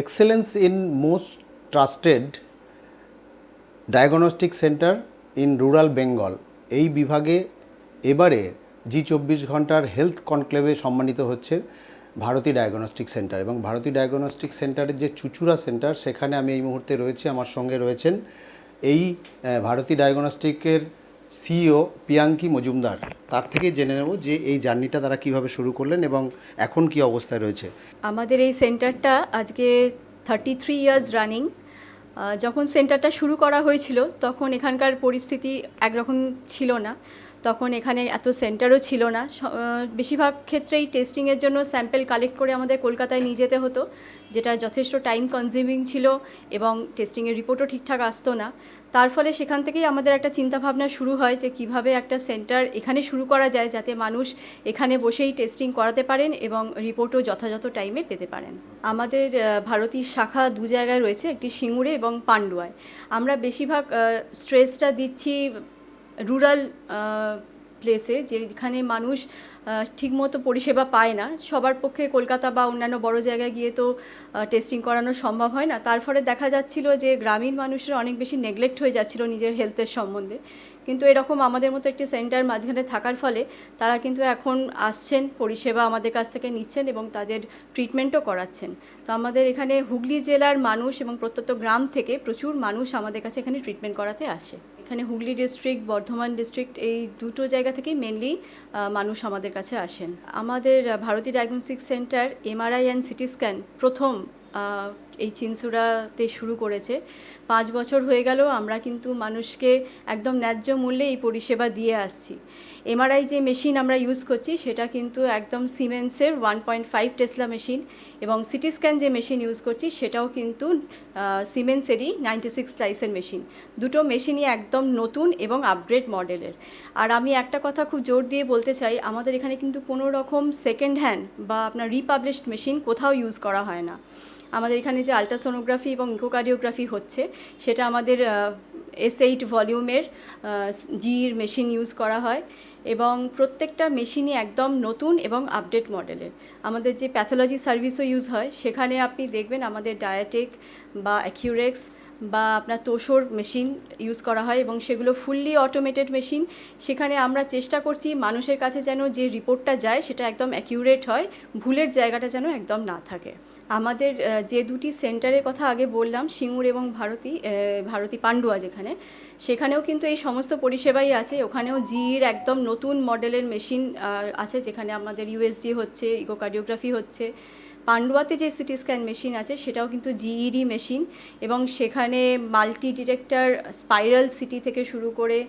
excellence in most trusted diagnostic centre in rural Bengal এই বিভাগে এবারে জি 24 ঘন্টার হেলথ কনক্লেভে সম্মানিত হচ্ছে ভারতী ডায়াগনস্টিক সেন্টার। এবং ভারতী ডায়াগনস্টিক সেন্টারের যে চুচুড়া সেন্টার সেখানে আমি এই মুহূর্তে রয়েছি, আমার সঙ্গে রয়েছেন এই ভারতী ডায়াগনস্টিকের সিইও পিয়াঙ্কি মজুমদার। তার থেকে জেনে নেব যে এই জার্নিটা তারা কিভাবে শুরু করলেন এবং এখন কি অবস্থায় রয়েছে। আমাদের এই সেন্টারটা আজকে 33 ইয়ার্স রানিং। যখন সেন্টারটা শুরু করা হয়েছিল তখন এখানকার পরিস্থিতি একরকম ছিল না, তখন এখানে এত সেন্টারও ছিল না। বেশিরভাগ ক্ষেত্রেই টেস্টিংয়ের জন্য স্যাম্পেল কালেক্ট করে আমাদের কলকাতায় নিয়ে যেতে হতো, যেটা যথেষ্ট টাইম কনজিউমিং ছিল এবং টেস্টিংয়ের রিপোর্টও ঠিকঠাক আসতো না। তার ফলে সেখান থেকেই আমাদের একটা চিন্তাভাবনা শুরু হয় যে কিভাবে একটা সেন্টার এখানে শুরু করা যায় যাতে মানুষ এখানে বসেই টেস্টিং করাতে পারেন এবং রিপোর্টও যথাযথ টাইমে পেতে পারেন। আমাদের ভারতীর শাখা দু জায়গায় রয়েছে, একটি সিঙ্গুরে এবং পান্ডুয়ায়। আমরা বেশিরভাগ স্ট্রেসটা দিচ্ছি রুরাল প্লেসে, যেখানে মানুষ ঠিকমতো পরিষেবা পায় না। সবার পক্ষে কলকাতা বা অন্যান্য বড় জায়গায় গিয়ে তো টেস্টিং করানো সম্ভব হয় না। তার ফলে দেখা যাচ্ছিল যে গ্রামীণ মানুষের অনেক বেশি নেগলেক্ট হয়ে যাচ্ছিল নিজের হেলথের সম্বন্ধে। কিন্তু এরকম আমাদের মতো একটি সেন্টার মাঝখানে থাকার ফলে তারা কিন্তু এখন আসছেন, পরিষেবা আমাদের কাছ থেকে নিচ্ছেন এবং তাদের ট্রিটমেন্টও করাচ্ছেন। তো আমাদের এখানে হুগলি জেলার মানুষ এবং প্রত্যন্ত গ্রাম থেকে প্রচুর মানুষ আমাদের কাছে এখানে ট্রিটমেন্ট করাতে আসে। এখানে হুগলি ডিস্ট্রিক্ট, বর্ধমান ডিস্ট্রিক্ট, এই দুটো জায়গা থেকেই মেনলি মানুষ আমাদের কাছে আসেন। আমাদের Bharati diagnostic centre MRI and CT scan প্রথম এই চিনসুরাতে শুরু করেছে। 5 বছর হয়ে গেল আমরা কিন্তু মানুষকে একদম ন্যায্য মূল্যে এই পরিষেবা দিয়ে আসছি। এমআরআই যে মেশিন আমরা ইউজ করছি সেটা কিন্তু একদম সিমেন্সের 1.5 টেসলা মেশিন, এবং সিটি স্ক্যান যে মেশিন ইউজ করছি সেটাও কিন্তু সিমেন্সেরই 96 স্লাইসের মেশিন। দুটো মেশিনই একদম নতুন এবং আপগ্রেড মডেলের। আর আমি একটা কথা খুব জোর দিয়ে বলতে চাই, আমাদের এখানে কিন্তু কোনো রকম সেকেন্ড হ্যান্ড বা আপনার রিপাবলিশড মেশিন কোথাও ইউজ করা হয় না। আমাদের এখানে যে আলট্রাসোনোগ্রাফি এবং ইকোকার্ডিওগ্রাফি হচ্ছে সেটা আমাদের S8 ভলিউমের জির মেশিন ইউজ করা হয়, এবং প্রত্যেকটা মেশিনই একদম নতুন এবং আপডেট মডেলের। আমাদের যে প্যাথোলজি সার্ভিসও ইউজ হয় সেখানে আপনি দেখবেন আমাদের ডায়াটেক বা অ্যাকিউরেক্স বা আপনার তোষর মেশিন ইউজ করা হয়, এবং সেগুলো ফুললি অটোমেটেড মেশিন। সেখানে আমরা চেষ্টা করছি মানুষের কাছে যেন যে রিপোর্টটা যায় সেটা একদম অ্যাকিউরেট হয়, ভুলের জায়গাটা যেন একদম না থাকে। আমাদের যে দুটি সেন্টারের কথা আগে বললাম, সিঙ্গুর এবং ভারতী পান্ডুয়া, সেখানেও কিন্তু এই সমস্ত পরিষেবাই আছে। ওখানেও জির একদম নতুন মডেলের মেশিন আছে, যেখানে আমাদের ইউএসজি হচ্ছে, ইকোকার্ডিওগ্রাফি হচ্ছে। পান্ডুয়াতে যে সিটি স্ক্যান মেশিন আছে সেটাও কিন্তু জিইডি মেশিন, এবং সেখানে মাল্টি ডিটেক্টর স্পাইরাল সিটি থেকে শুরু করে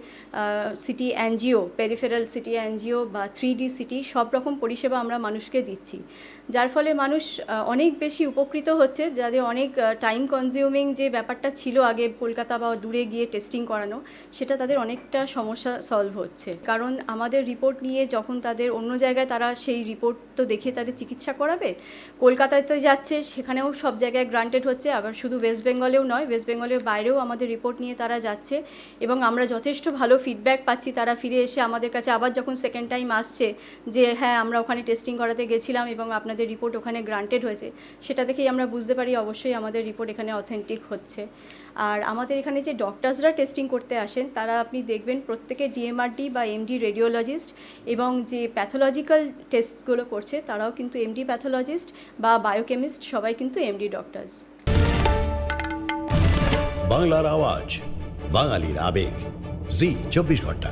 city angio, peripheral city angio বা 3D সিটি, সব রকম পরিষেবা আমরা মানুষকে দিচ্ছি। যার ফলে মানুষ অনেক বেশি উপকৃত হচ্ছে, যাদের অনেক টাইম কনজিউমিং যে ব্যাপারটা ছিল আগে কলকাতা বা দূরে গিয়ে টেস্টিং করানো, সেটা তাদের অনেকটা সমস্যা সলভ হচ্ছে। কারণ আমাদের রিপোর্ট নিয়ে যখন তাদের অন্য জায়গায় তারা সেই রিপোর্ট তো দেখে তাদের চিকিৎসা করাবে, কলকাতাতে যাচ্ছে সেখানেও সব জায়গায় গ্রান্টেড হচ্ছে। আবার শুধু ওয়েস্ট বেঙ্গলেও নয়, ওয়েস্ট বেঙ্গলের বাইরেও আমাদের রিপোর্ট নিয়ে তারা যাচ্ছে, এবং আমরা যথেষ্ট ভালো ফিডব্যাক পাচ্ছি। তারা ফিরে এসে আমাদের কাছে আবার যখন সেকেন্ড টাইম আসছে যে হ্যাঁ আমরা ওখানে টেস্টিং করাতে গেছিলাম এবং আপনাদের রিপোর্ট ওখানে গ্রান্টেড হয়েছে, সেটা দেখেই আমরা বুঝতে পারি অবশ্যই আমাদের রিপোর্ট এখানে অথেন্টিক হচ্ছে। আর আমাদের এখানে যে ডক্টরসরা টেস্টিং করতে আসেন তারা আপনি দেখবেন প্রত্যেকে ডিএমআরডি বা এমডি রেডিওলজিস্ট, এবং যে প্যাথোলজিক্যাল টেস্টগুলো করছে তারাও কিন্তু এমডি প্যাথোলজিস্ট বা বায়োকেমিস্ট, সবাই কিন্তু এমডি ডক্টরস। বাংলার আওয়াজ, বাঙালির আবেগ, জি 24 ঘন্টা।